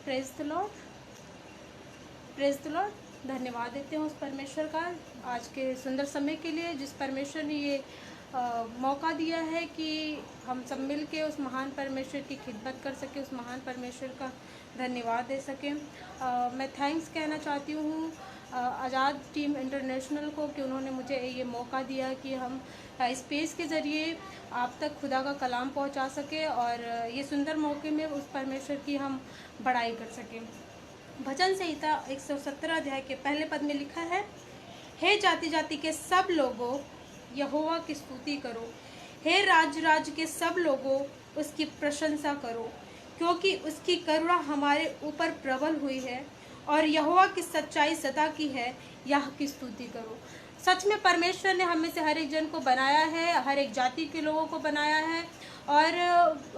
Praise the Lord, praise the Lord. धन्यवाद देते हैं उस परमेश्वर का आज के सुंदर समय के लिए, जिस परमेश्वर ने ये मौका दिया है कि हम सब मिल के उस महान परमेश्वर की खिदमत कर सकें, उस महान परमेश्वर का धन्यवाद दे सकें। मैं थैंक्स कहना चाहती हूँ आज़ाद टीम इंटरनेशनल को कि उन्होंने मुझे ये मौका दिया कि हम स्पेस के ज़रिए आप तक खुदा का कलाम पहुँचा सकें और ये सुंदर मौके में उस परमेश्वर की हम बड़ाई कर सकें। भजन संहिता 117 अध्याय के पहले पद में लिखा है, हे जाति जाति के सब लोगों यहोवा की स्तुति करो, हे राज्य राज्य के सब लोगों उसकी प्रशंसा करो, क्योंकि उसकी करुणा हमारे ऊपर प्रबल हुई है और यहोवा की सच्चाई सदा की है, यह की स्तुति करो। सच में परमेश्वर ने हमें से हर एक जन को बनाया है, हर एक जाति के लोगों को बनाया है और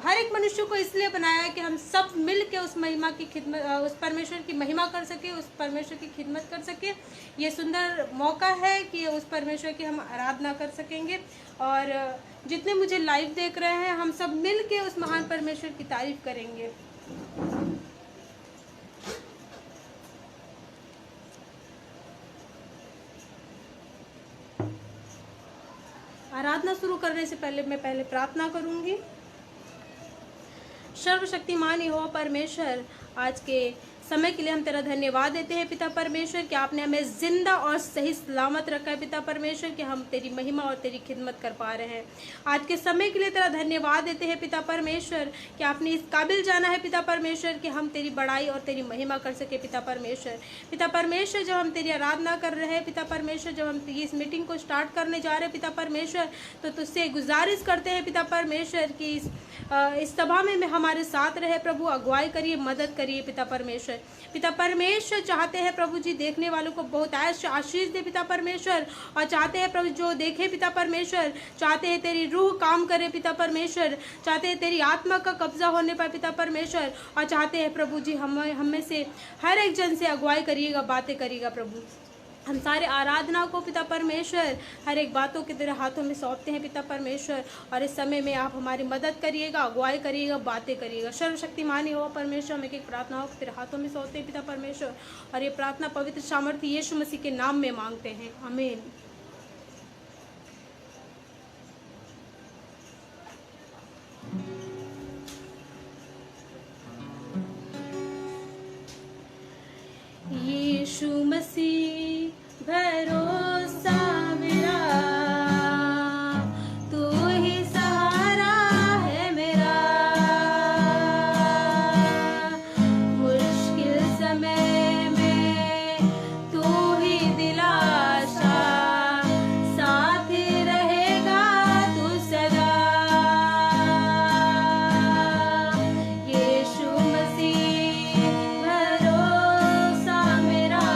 हर एक मनुष्य को इसलिए बनाया है कि हम सब मिल के उस महिमा की खिदमत, उस परमेश्वर की महिमा कर सके, उस परमेश्वर की खिदमत कर सके। ये सुंदर मौका है कि उस परमेश्वर की हम आराधना कर सकेंगे और जितने मुझे लाइव देख रहे हैं हम सब मिल के उस महान परमेश्वर की तारीफ करेंगे। आराधना शुरू करने से पहले मैं प्रार्थना करूंगी। सर्वशक्तिमान यहोवा परमेश्वर, आज के समय के लिए हम तेरा धन्यवाद देते हैं पिता परमेश्वर कि आपने हमें जिंदा और सही सलामत रखा है पिता परमेश्वर, कि हम तेरी महिमा और तेरी खिदमत कर पा रहे हैं। आज के समय के लिए तेरा धन्यवाद देते हैं पिता परमेश्वर कि आपने इस काबिल जाना है पिता परमेश्वर कि हम तेरी बड़ाई और तेरी महिमा कर सके पिता परमेश्वर। पिता परमेश्वर, जब हम तेरी आराधना कर रहे हैं पिता परमेश्वर, जब हम इस मीटिंग को स्टार्ट करने जा रहे हैं पिता परमेश्वर, तो तुझसे गुजारिश करते हैं पिता परमेश्वर कि इस सभा में हमारे साथ रहे प्रभु, अगुवाई करिए, मदद करिए पिता परमेश्वर। पिता परमेश्वर, चाहते हैं प्रभु जी देखने वालों को बहुत आशीष दे पिता परमेश्वर, और चाहते हैं प्रभु जो देखे पिता परमेश्वर, चाहते हैं तेरी रूह काम करे पिता परमेश्वर, चाहते हैं तेरी आत्मा का कब्जा होने पर पिता परमेश्वर, और चाहते हैं प्रभु जी हम में से हर एक जन से अगुवाई करिएगा, बातें करिएगा प्रभु। हम सारे आराधना को पिता परमेश्वर हर एक बातों के तेरे हाथों में सौंपते हैं पिता परमेश्वर, और इस समय में आप हमारी मदद करिएगा, अगुवाई करिएगा, बातें करिएगा। सर्वशक्तिमान हो परमेश्वर, हम एक एक प्रार्थनाओं को तेरे हाथों में सौंपते हैं पिता परमेश्वर, और ये प्रार्थना पवित्र सामर्थ्य यीशु मसीह के नाम में मांगते हैं, आमीन। यीशु मसीह भरोसा मेरा, तू ही सहारा है मेरा, मुश्किल समय में तू ही दिलासा, साथ रहेगा तू सदा। यीशु मसीह भरोसा मेरा,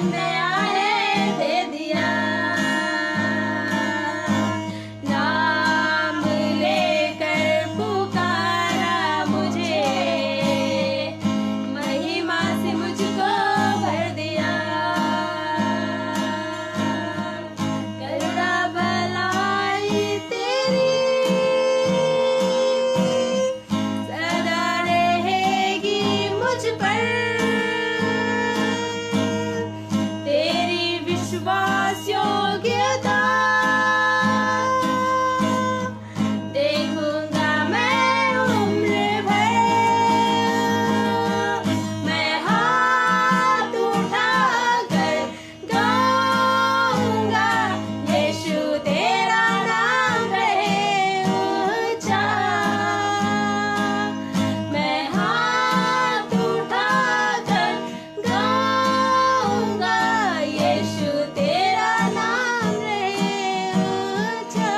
बन गया है दे दिया। नाम लेकर पुकारा मुझे, महिमा से मुझको भर दिया। करुणा भलाई तेरी सदा रहेगी मुझ पर, तेरी विश्वास योग्यता देखूंगा मैं उम्र भर। मैं हाथ उठाकर गाऊंगा, यीशु तेरा नाम रहे ऊंचा। मैं हाथ उठाकर गाऊंगा, यीशु तेरा नाम रहे ऊंचा।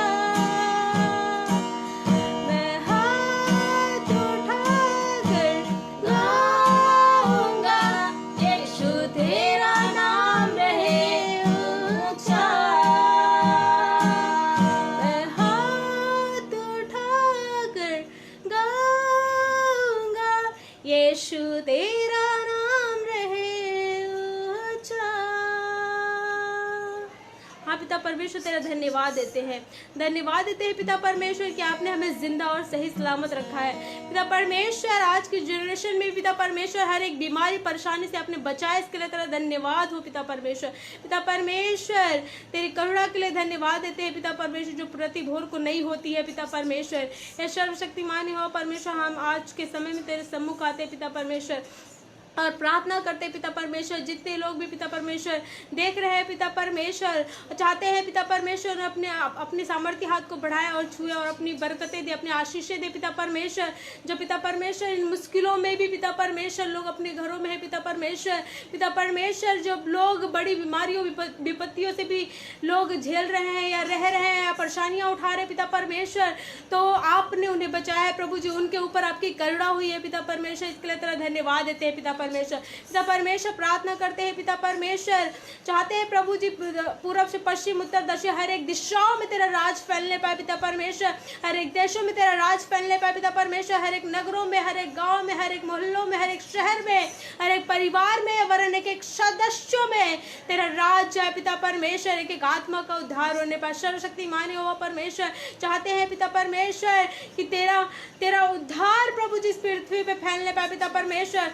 मैं हाथ उठाकर गाऊंगा, यीशु तेरा नाम रहे ऊंचा। मैं हाथ उठाकर गाऊंगा, यीशु तेरा नाम रहे ऊंचा। हाँ पिता परमेश्वर, तेरा धन्यवाद देते हैं, धन्यवाद देते हैं पिता परमेश्वर कि आपने हमें जिंदा और सही सलामत रखा है। पिता परमेश्वर, आज की जनरेशन में पिता परमेश्वर हर एक बीमारी परेशानी से आपने बचाया, इसके लिए तेरा धन्यवाद हो पिता परमेश्वर। पिता परमेश्वर, तेरी करुणा के लिए धन्यवाद देते हैं पिता परमेश्वर, जो प्रति भोर को नहीं होती है पिता परमेश्वर। हे सर्वशक्तिमान हो परमेश्वर, हम आज के समय में तेरे सम्मुख आते हैं पिता परमेश्वर और प्रार्थना करते पिता परमेश्वर। जितने लोग भी पिता परमेश्वर देख रहे हैं पिता परमेश्वर, चाहते हैं पिता परमेश्वर अपने सामर्थ्य हाथ को बढ़ाए और छुए और अपनी बरकतें दे, अपनी आशीषें दे पिता परमेश्वर। जो पिता परमेश्वर इन मुश्किलों में भी पिता परमेश्वर लोग अपने घरों में है पिता परमेश्वर, जो लोग बड़ी बीमारियों विपत्तियों से भी लोग झेल रहे हैं या रह रहे हैं या परेशानियां उठा रहे पिता परमेश्वर, तो आपने उन्हें बचाया है प्रभु जी। उनके ऊपर आपकी करुणा हुई है पिता परमेश्वर, इसके लिए तेरा धन्यवाद देते हैं पिता परमेश्वर। पिता परमेश्वर, प्रार्थना करते हैं पिता परमेश्वर, चाहते हैं प्रभु जी पूर्व से पश्चिम उत्तर दक्षिण हर एक दिशाओं में तेरा राज फैलने पाए पिता परमेश्वर। हर एक देशों में तेरा राज फैलने पाए पिता परमेश्वर। हर एक नगरों में, हर एक गांव में, हर एक मोहल्लों में, हर एक शहर में, हर एक परिवार में, वरन एक एक सदस्यों में तेरा राज जाए पिता परमेश्वर। एक एक आत्मा का उद्धार होने पाए। सर्वशक्तिमान हो परमेश्वर, चाहते हैं पिता परमेश्वर कि तेरा उद्धार प्रभु जी इस पृथ्वी पे फैलने पाए पिता परमेश्वर।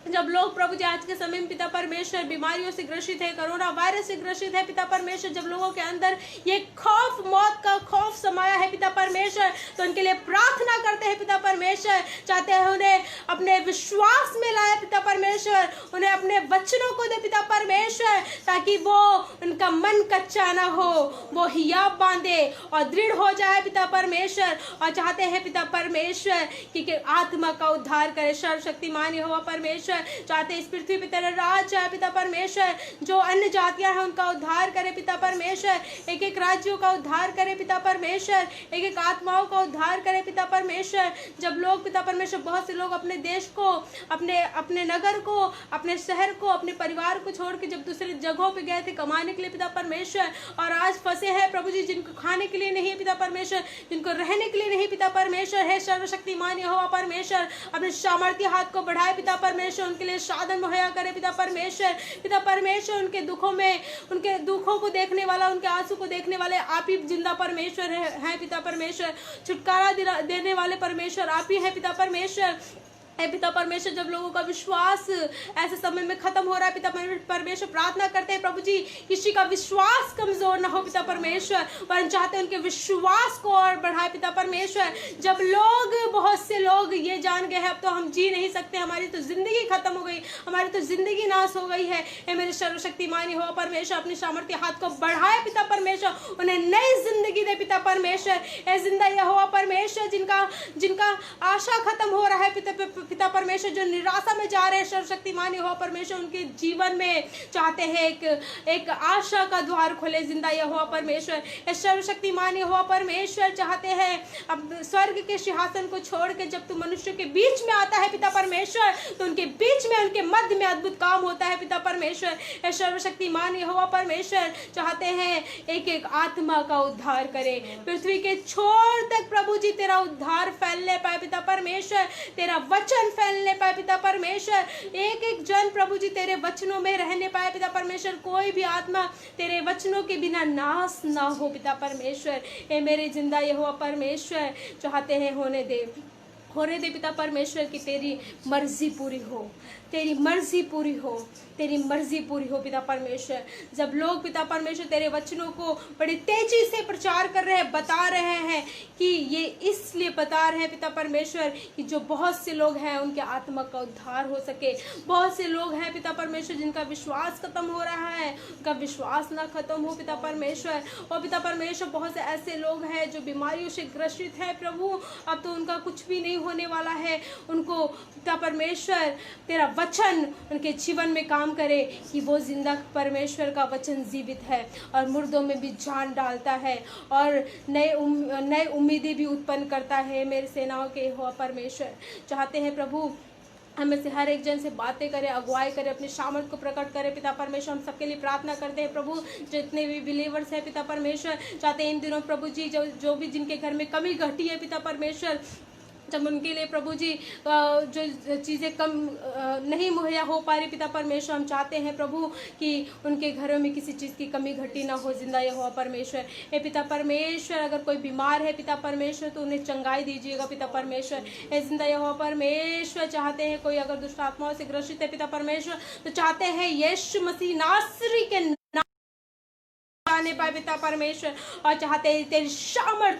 जब लोग प्रभु जी आज के समय में पिता परमेश्वर बीमारियों से ग्रसित है, कोरोना वायरस से ग्रसित है पिता परमेश्वर, जब लोगों के अंदर ये खौफ, मौत का खौफ समाया है पिता परमेश्वर, तो उनके लिए प्रार्थना करते हैं पिता परमेश्वर। चाहते हैं उन्हें अपने विश्वास में लाए पिता परमेश्वर, उन्हें अपने वचनों को दे पिता परमेश्वर, ताकि वो उनका मन कच्चा ना हो, वो हियाब बांधे और दृढ़ हो जाए पिता परमेश्वर। और चाहते हैं पिता परमेश्वर कि आत्मा का उद्धार करे। सर्वशक्तिमान यहोवा परमेश्वर, चाहते इस पृथ्वी पे तेरा राज है पिता परमेश्वर। जो अन्य जातियां हैं उनका उद्धार करे पिता परमेश्वर। एक एक राज्यों का उद्धार करे पिता परमेश्वर। एक एक आत्माओं का उद्धार करे पिता परमेश्वर। जब लोग पिता परमेश्वर, बहुत से लोग अपने देश को, अपने नगर को, अपने शहर को, अपने परिवार को छोड़ के जब दूसरे जगहों पे गए थे कमाने के लिए पिता परमेश्वर, और आज फंसे हैं प्रभु जी, जिनको खाने के लिए नहीं है पिता परमेश्वर, जिनको रहने के लिए नहीं पिता परमेश्वर। है सर्वशक्तिमान यहोवा परमेश्वर, अपने सामर्थ्य हाथ को बढ़ाए पिता परमेश्वर, उनके लिए साधन मुहैया करे पिता परमेश्वर। पिता परमेश्वर, उनके दुखों को देखने वाला, उनके आंसू को देखने वाले आप ही जिंदा परमेश्वर है पिता परमेश्वर। छुटकारा देने वाले परमेश्वर आप ही है पिता परमेश्वर। पिता परमेश्वर, जब लोगों का विश्वास ऐसे समय में खत्म हो रहा है पिता परमेश्वर, प्रार्थना करते हैं प्रभु जी किसी का विश्वास कमजोर ना हो पिता परमेश्वर, वरन चाहते हैं उनके विश्वास को और बढ़ाए पिता परमेश्वर। जब बहुत से लोग ये जान गए हैं अब तो हम जी नहीं सकते, हमारी तो जिंदगी खत्म हो गई, हमारी तो जिंदगी नाश हो गई है, मेरे सर्वशक्तिमान हो परमेश्वर, अपनी सामर्थ्य हाथ को बढ़ाए पिता परमेश्वर, उन्हें नई जिंदगी दे पिता परमेश्वर। जिंदा यहोवा परमेश्वर, जिनका आशा खत्म हो रहा है पिता परमेश्वर जो निराशा में जा रहे हैं, सर्वशक्तिमान यहोवा परमेश्वर उनके जीवन में चाहते हैं एक आशा का द्वार खोले जिंदा यहोवा परमेश्वर। सर्वशक्तिमान यहोवा परमेश्वर चाहते हैं अब स्वर्ग के सिंहासन को छोड़ के जब तू मनुष्य के बीच में आता है पिता परमेश्वर, तो उनके बीच में, उनके मध्य में अद्भुत काम होता है पिता परमेश्वर। सर्वशक्तिमान यहोवा परमेश्वर चाहते हैं एक एक आत्मा का उद्धार करे, पृथ्वी के छोर तक प्रभु जी तेरा उद्धार फैलने पाए पिता परमेश्वर, तेरा वचन फैलने पाए पिता परमेश्वर, एक एक जन प्रभु जी तेरे वचनों में रहने पाए पिता परमेश्वर, कोई भी आत्मा तेरे वचनों के बिना नाश ना हो पिता परमेश्वर। ए मेरे जिंदा यहोवा परमेश्वर चाहते हैं होने दे पिता परमेश्वर की तेरी मर्जी पूरी हो, तेरी मर्जी पूरी हो, तेरी मर्जी पूरी हो पिता परमेश्वर। जब लोग पिता परमेश्वर तेरे वचनों को बड़ी तेजी से प्रचार कर रहे हैं, बता रहे हैं कि ये इसलिए बता रहे हैं पिता परमेश्वर कि जो बहुत से लोग हैं उनके आत्मा का उद्धार हो सके। बहुत से लोग हैं पिता परमेश्वर जिनका विश्वास खत्म हो रहा है, उनका विश्वास ना खत्म हो पिता परमेश्वर। और पिता परमेश्वर बहुत से ऐसे लोग हैं जो बीमारियों से ग्रसित है प्रभु, अब तो उनका कुछ भी नहीं होने वाला है। उनको पिता परमेश्वर तेरा वचन उनके जीवन में काम करे कि वो जिंदा परमेश्वर का वचन जीवित है और मुर्दों में भी जान डालता है और नए उम्मीदें भी उत्पन्न करता है। मेरे सेनाओं के यहोवा परमेश्वर चाहते हैं प्रभु हमें से हर एक जन से बातें करे, अगुवाई करे, अपने सामर्थ को प्रकट करे पिता परमेश्वर। हम सबके लिए प्रार्थना करते हैं प्रभु, जितने भी बिलीवर्स हैं पिता परमेश्वर चाहते हैं इन दिनों प्रभु जी जो भी जिनके घर में कमी घटी है पिता परमेश्वर, जब उनके लिए प्रभु जी जो चीज़ें कम नहीं मुहैया हो पा रही पिता परमेश्वर, हम चाहते हैं प्रभु कि उनके घरों में किसी चीज़ की कमी घटी ना हो जिंदा यहोवा परमेश्वर। हे पिता परमेश्वर अगर कोई बीमार है पिता परमेश्वर तो उन्हें चंगाई दीजिएगा पिता परमेश्वर। हे जिंदा यहोवा परमेश्वर चाहते हैं कोई अगर दुष्ट आत्माओं से ग्रसित है पिता परमेश्वर तो चाहते हैं यीशु मसीह नासरी के नाम आने पाए पिता परमेश्वर, और चाहते हैं तेरी सामर्थ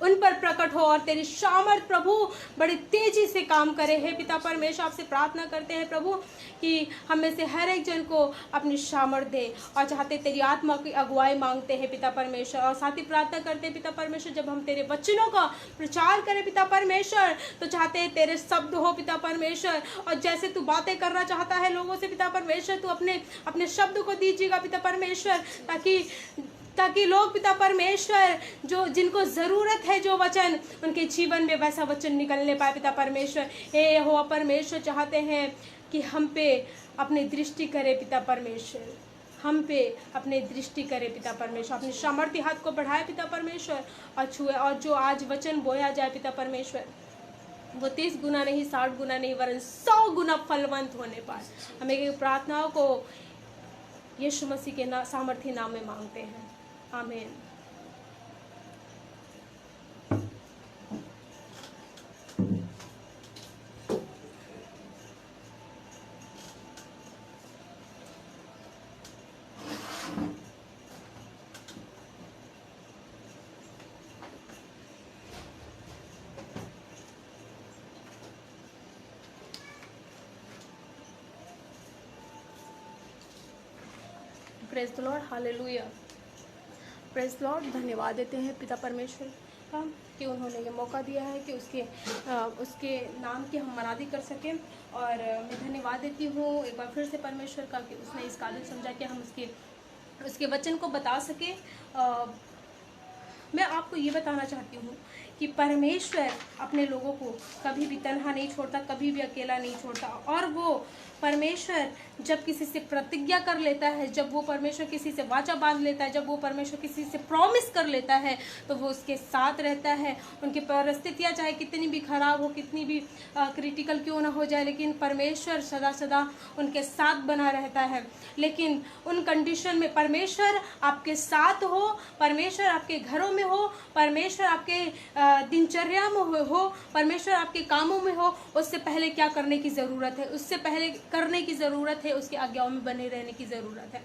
उन पर प्रकट हो और तेरी सामर्थ प्रभु बड़ी तेजी से काम करे। हे पिता परमेश्वर आपसे प्रार्थना करते हैं प्रभु कि हमें से हर एक जन को अपनी सामर्थ दे, और चाहते तेरी आत्मा की अगुवाई मांगते हैं पिता परमेश्वर। और साथ ही प्रार्थना करते हैं पिता परमेश्वर जब हम तेरे वचनों का प्रचार करें पिता परमेश्वर तो चाहते हैं तेरे शब्द हो पिता परमेश्वर, और जैसे तू बातें करना चाहता है लोगों से पिता परमेश्वर तू अपने शब्द को दीजिएगा पिता परमेश्वर, ताकि लोग पिता परमेश्वर जो जिनको ज़रूरत है जो वचन उनके जीवन में वैसा वचन निकलने पाए पिता परमेश्वर। हे यहोवा परमेश्वर चाहते हैं कि हम पे अपनी दृष्टि करे पिता परमेश्वर, हम पे अपनी दृष्टि करे पिता परमेश्वर, अपने सामर्थ्य हाथ को बढ़ाए पिता परमेश्वर और छुए, और जो आज वचन बोया जाए पिता परमेश्वर वो 30 गुना नहीं 60 गुना नहीं वरन 100 गुना फलवंत होने पाए। हमें प्रार्थनाओं को यीशु मसीह के सामर्थ्य नाम में मांगते हैं, आमीन। Praise the Lord, hallelujah, praise Lord. धन्यवाद देते हैं पिता परमेश्वर का कि उन्होंने ये मौका दिया है कि उसके नाम की हम मनादी कर सकें। और मैं धन्यवाद देती हूँ एक बार फिर से परमेश्वर का कि उसने इस काबिल समझा कि हम उसके वचन को बता सकें। मैं आपको ये बताना चाहती हूँ कि परमेश्वर अपने लोगों को कभी भी तन्हा नहीं छोड़ता, कभी भी अकेला नहीं छोड़ता। और वो परमेश्वर जब किसी से प्रतिज्ञा कर लेता है, जब वो परमेश्वर किसी से वाचा बांध लेता है, जब वो परमेश्वर किसी से प्रॉमिस कर लेता है तो वो उसके साथ रहता है। उनकी परिस्थितियाँ चाहे कितनी भी खराब हो, कितनी भी क्रिटिकल क्यों ना हो जाए, लेकिन परमेश्वर सदा सदा उनके साथ बना रहता है। लेकिन उन कंडीशन में परमेश्वर आपके साथ हो, परमेश्वर आपके घरों में हो, परमेश्वर आपके दिनचर्या में हो, परमेश्वर आपके कामों में हो, उससे पहले क्या करने की ज़रूरत है? उससे पहले करने की ज़रूरत है उसकी आज्ञाओं में बने रहने की ज़रूरत है।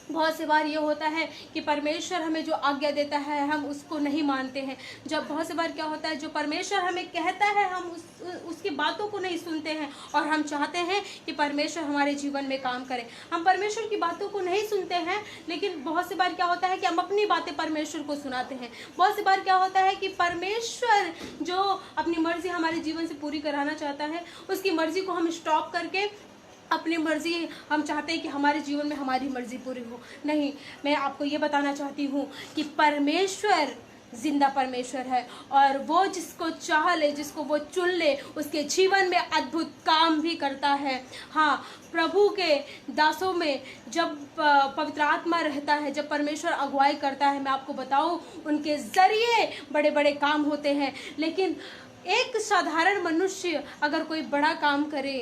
बहुत सी बार ये होता है कि परमेश्वर हमें जो आज्ञा देता है हम उसको नहीं मानते हैं। जब बहुत सी बार क्या होता है, जो परमेश्वर हमें कहता है हम उसकी बातों को नहीं सुनते हैं, और हम चाहते हैं कि परमेश्वर हमारे जीवन में काम करे। हम परमेश्वर की बातों को नहीं सुनते हैं, लेकिन बहुत सी बार क्या होता है कि हम अपनी बातें परमेश्वर को सुनाते हैं। बहुत सी बार क्या होता है कि परमेश्वर जो अपनी मर्जी हमारे जीवन से पूरी कराना चाहता है, उसकी मर्जी को हम स्टॉप करके अपनी मर्जी हम चाहते हैं कि हमारे जीवन में हमारी मर्जी पूरी हो। नहीं, मैं आपको ये बताना चाहती हूँ कि परमेश्वर जिंदा परमेश्वर है, और वो जिसको चाह ले, जिसको वो चुन ले, उसके जीवन में अद्भुत काम भी करता है। हाँ, प्रभु के दासों में जब पवित्र आत्मा रहता है, जब परमेश्वर अगुवाई करता है, मैं आपको बताऊं उनके जरिए बड़े बड़े काम होते हैं। लेकिन एक साधारण मनुष्य अगर कोई बड़ा काम करे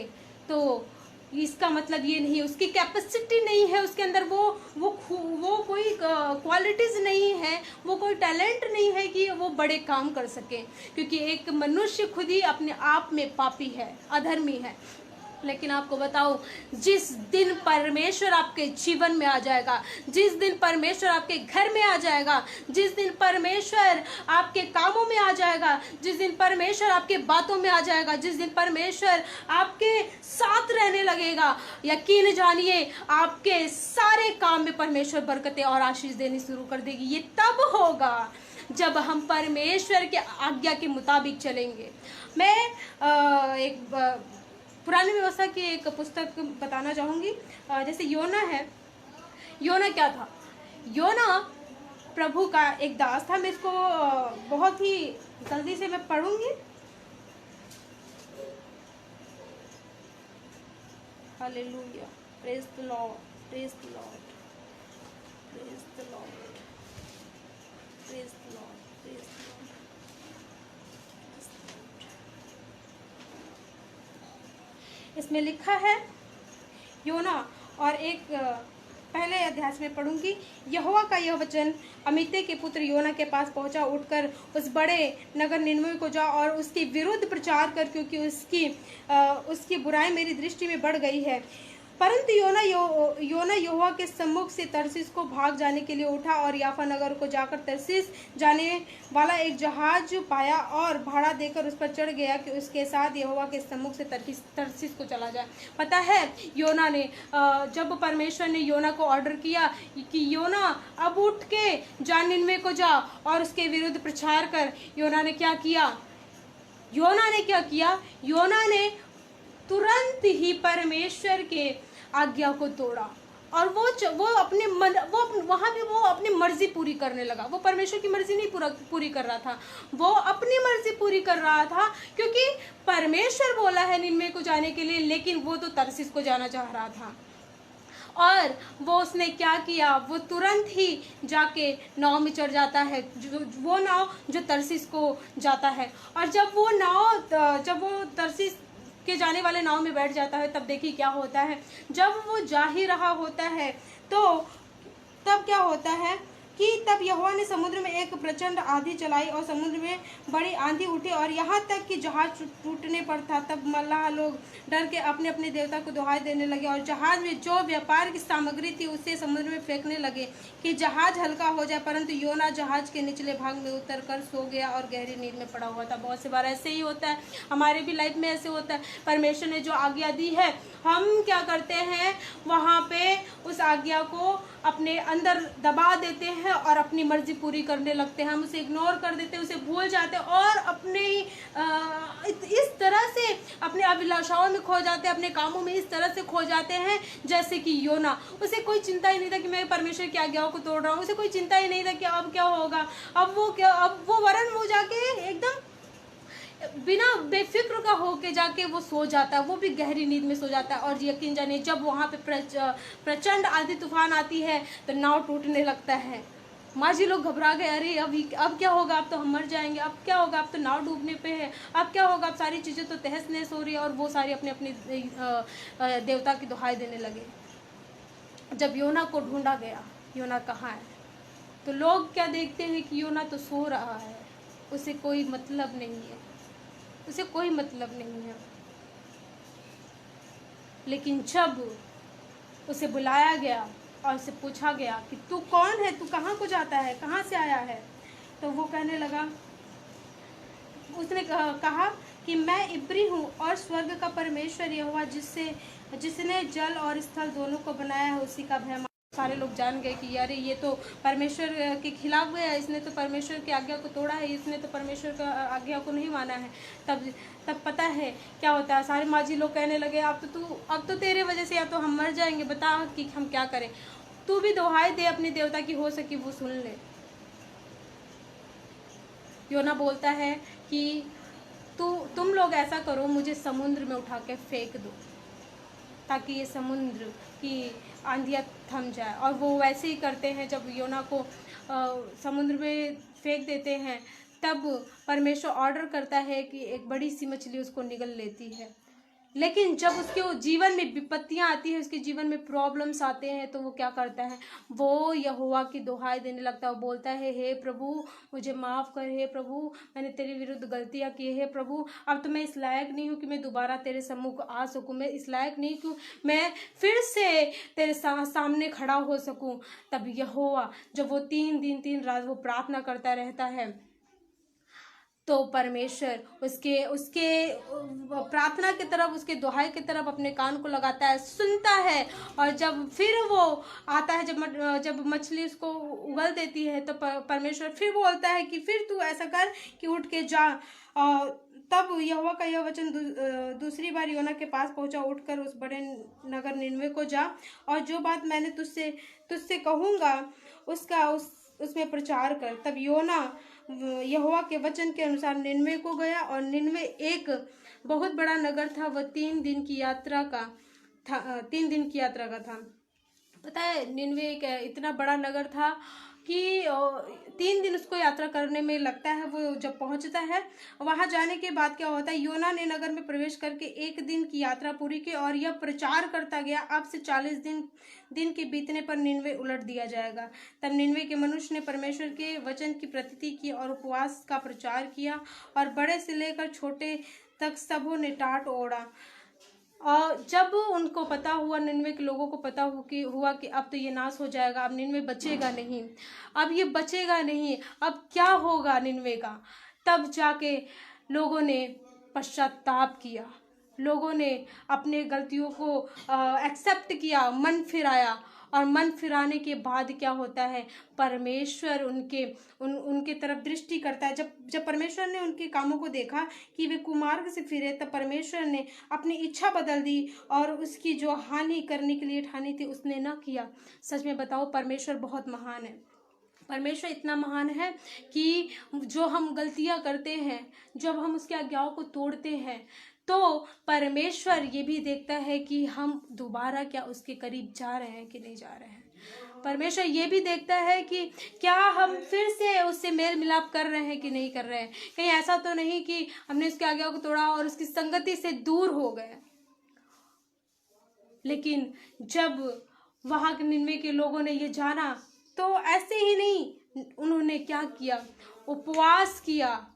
तो इसका मतलब ये नहीं, उसकी कैपेसिटी नहीं है, उसके अंदर वो कोई क्वालिटीज नहीं है, वो कोई टैलेंट नहीं है कि वो बड़े काम कर सके, क्योंकि एक मनुष्य खुद ही अपने आप में पापी है, अधर्मी है। लेकिन आपको बताओ, जिस दिन परमेश्वर आपके जीवन में आ जाएगा, जिस दिन परमेश्वर आपके घर में आ जाएगा, जिस दिन परमेश्वर आपके कामों में आ जाएगा, जिस दिन परमेश्वर आपके बातों में आ जाएगा, जिस दिन परमेश्वर आपके साथ रहने लगेगा, यकीन जानिए आपके सारे काम में परमेश्वर बरकतें और आशीष देनी शुरू कर देगी। ये तब होगा जब हम परमेश्वर के आज्ञा के मुताबिक चलेंगे। मैं एक पुरानी व्यवस्था की एक पुस्तक बताना चाहूँगी। जैसे योना है, योना क्या था? योना प्रभु का एक दास था। मैं इसको बहुत ही जल्दी से मैं पढ़ूंगी। Hallelujah, praise the Lord, praise the Lord, praise the Lord, praise the Lord, praise the Lord. इसमें लिखा है योना, और एक पहले अध्याय में पढ़ूंगी। यहोवा का यह वचन अमित्ते के पुत्र योना के पास पहुंचा, उठकर उस बड़े नगर निनवे को जा और उसके विरुद्ध प्रचार कर, क्योंकि उसकी बुराई मेरी दृष्टि में बढ़ गई है। परंतु योना यहोवा के सम्मुख से तरसीस को भाग जाने के लिए उठा, और याफा नगर को जाकर तरसीस जाने वाला एक जहाज पाया और भाड़ा देकर उस पर चढ़ गया कि उसके साथ यहोवा के सम्मुख से तरसीस को चला जाए। पता है, योना ने जब परमेश्वर ने योना को ऑर्डर किया कि योना अब उठ के जा, निनवे को जा और उसके विरुद्ध प्रचार कर, योना ने क्या किया? योना ने तुरंत ही परमेश्वर के आज्ञा को तोड़ा, और वो अपने मन वहाँ भी वो अपनी मर्जी पूरी करने लगा। वो परमेश्वर की मर्जी नहीं पूरी कर रहा था, वो अपनी मर्जी पूरी कर रहा था, क्योंकि परमेश्वर बोला है निनवे को जाने के लिए, लेकिन वो तो तरसीस को जाना चाह रहा था। और वो उसने क्या किया? वो तुरंत ही जाके नाव में चढ़ जाता है, वो नाव जो तरसीस को जाता है। और जब वो तरसीस के जाने वाले नाव में बैठ जाता है, तब देखिए क्या होता है। जब वो जा ही रहा होता है तो तब क्या होता है कि तब यहोवा ने समुद्र में एक प्रचंड आंधी चलाई, और समुद्र में बड़ी आंधी उठी और यहाँ तक कि जहाज टूटने पर था। तब मल्लाह लोग डर के अपने अपने देवता को दुहाई देने लगे, और जहाज में जो व्यापार की सामग्री थी उसे समुद्र में फेंकने लगे कि जहाज हल्का हो जाए। परंतु योना जहाज के निचले भाग में उतर कर सो गया और गहरी नींद में पड़ा हुआ था। बहुत सी बार ऐसे ही होता है, हमारे भी लाइफ में ऐसे होता है। परमेश्वर ने जो आज्ञा दी है, हम क्या करते हैं? वहाँ पे उस आज्ञा को अपने अंदर दबा देते हैं और अपनी मर्जी पूरी करने लगते हैं। हम उसे इग्नोर कर देते हैं, उसे भूल जाते हैं, और अपने इस तरह से अपने अभिलाषाओं में खो जाते हैं, अपने कामों में इस तरह से खो जाते हैं जैसे कि योना। उसे कोई चिंता ही नहीं था कि मैं परमेश्वर की आज्ञाओं को तोड़ रहा हूँ। उसे कोई चिंता ही नहीं था कि अब क्या होगा, अब वो वरन वो जाके एकदम बिना बेफिक्र का होके जाके वो सो जाता है, वो भी गहरी नींद में सो जाता है। और यकीन जानिए, जब वहाँ पे प्रचंड आंधी तूफान आती है तो नाव टूटने लगता है। माझी लोग घबरा गए, अरे अब क्या होगा, अब तो हम मर जाएंगे, अब क्या होगा, अब तो नाव डूबने पे है, अब क्या होगा, अब सारी चीज़ें तो तहस नहस हो रही है। और वो सारी अपने अपने देवता की दुहाई देने लगे। जब योना को ढूंढा गया, योना कहाँ है, तो लोग क्या देखते हैं कि योना तो सो रहा है, उसे कोई मतलब नहीं है, उसे कोई मतलब नहीं है। लेकिन जब उसे बुलाया गया और उससे पूछा गया कि तू कौन है, तू कहाँ को जाता है, कहाँ से आया है। तो वो कहने लगा, उसने कहा कि मैं इब्री हूँ और स्वर्ग का परमेश्वर यहोवा जिसने जल और स्थल दोनों को बनाया है उसी का भय। सारे लोग जान गए कि यार ये तो परमेश्वर के खिलाफ गया, इसने तो परमेश्वर की आज्ञा को तोड़ा है, इसने तो परमेश्वर का आज्ञा को नहीं माना है। तब पता है क्या होता है, सारे माझी लोग कहने लगे अब तो तेरे वजह से या तो हम मर जाएंगे, बता कि हम क्या करें, तू भी दुहाई दे अपने देवता की, हो सके वो सुन ले। योना बोलता है कि तुम लोग ऐसा करो, मुझे समुद्र में उठा के फेंक दो ताकि ये समुद्र की आंधियाँ थम जाए। और वो वैसे ही करते हैं, जब योना को समुद्र में फेंक देते हैं तब परमेश्वर ऑर्डर करता है कि एक बड़ी सी मछली उसको निगल लेती है। लेकिन जब उसके जीवन में विपत्तियां आती है, उसके जीवन में प्रॉब्लम्स आते हैं, तो वो क्या करता है, वो यहोवा की दुहाई देने लगता है। वो बोलता है, हे प्रभु मुझे माफ़ कर, हे प्रभु मैंने तेरे विरुद्ध गलतियां की, हे प्रभु अब तो मैं इस लायक नहीं हूँ कि मैं दोबारा तेरे सम्मुख आ सकूँ, मैं इस लायक नहीं कि मैं फिर से तेरे सामने खड़ा हो सकूँ। तब यहोवा, जब वो 3 दिन 3 रात वो प्रार्थना करता रहता है, तो परमेश्वर उसके प्रार्थना की तरफ, उसके दुहाई की तरफ अपने कान को लगाता है, सुनता है। और जब फिर वो आता है, जब मछली उसको उगल देती है, तो परमेश्वर फिर बोलता है कि फिर तू ऐसा कर कि उठ के जा। तब यहोवा का यह वचन दूसरी बार योना के पास पहुंचा, उठकर उस बड़े नगर निनवे को जा और जो बात मैंने तुझसे कहूँगा उसमें प्रचार कर। तब योना यहोवा के वचन के अनुसार निनवे को गया, और निनवे एक बहुत बड़ा नगर था, वह 3 दिन की यात्रा का था। पता है, निनवे एक इतना बड़ा नगर था कि 3 दिन उसको यात्रा करने में लगता है। वो जब पहुंचता है, वहां जाने के बाद क्या होता है, योना ने नगर में प्रवेश करके 1 दिन की यात्रा पूरी की और यह प्रचार करता गया, अब से 40 दिन के बीतने पर निनवे उलट दिया जाएगा। तब निनवे के मनुष्य ने परमेश्वर के वचन की प्रतीति की और उपवास का प्रचार किया, और बड़े से लेकर छोटे तक सबों ने टाट ओढ़ा। और जब उनको पता हुआ, निनवे के लोगों को पता हुआ कि अब तो ये नाश हो जाएगा, अब निनवे बचेगा नहीं, अब ये बचेगा नहीं, अब क्या होगा निनवे का, तब जाके लोगों ने पश्चाताप किया, लोगों ने अपने गलतियों को एक्सेप्ट किया, मन फिराया। और मन फिराने के बाद क्या होता है, परमेश्वर उनके तरफ दृष्टि करता है। जब परमेश्वर ने उनके कामों को देखा कि वे कुमार्ग से फिरे, तब परमेश्वर ने अपनी इच्छा बदल दी और उसकी जो हानि करने के लिए ठानी थी उसने ना किया। सच में बताओ, परमेश्वर बहुत महान है। परमेश्वर इतना महान है कि जो हम गलतियां करते हैं, जब हम उसकी आज्ञाओं को तोड़ते हैं, तो परमेश्वर ये भी देखता है कि हम दोबारा क्या उसके करीब जा रहे हैं कि नहीं जा रहे हैं। परमेश्वर ये भी देखता है कि क्या हम फिर से उससे मेल मिलाप कर रहे हैं कि नहीं कर रहे हैं। कहीं ऐसा तो नहीं कि हमने उसकी आज्ञाओं को तोड़ा और उसकी संगति से दूर हो गए। लेकिन जब वहां के निनवे के लोगों ने ये जाना, तो ऐसे ही नहीं, उन्होंने क्या किया, उपवास किया,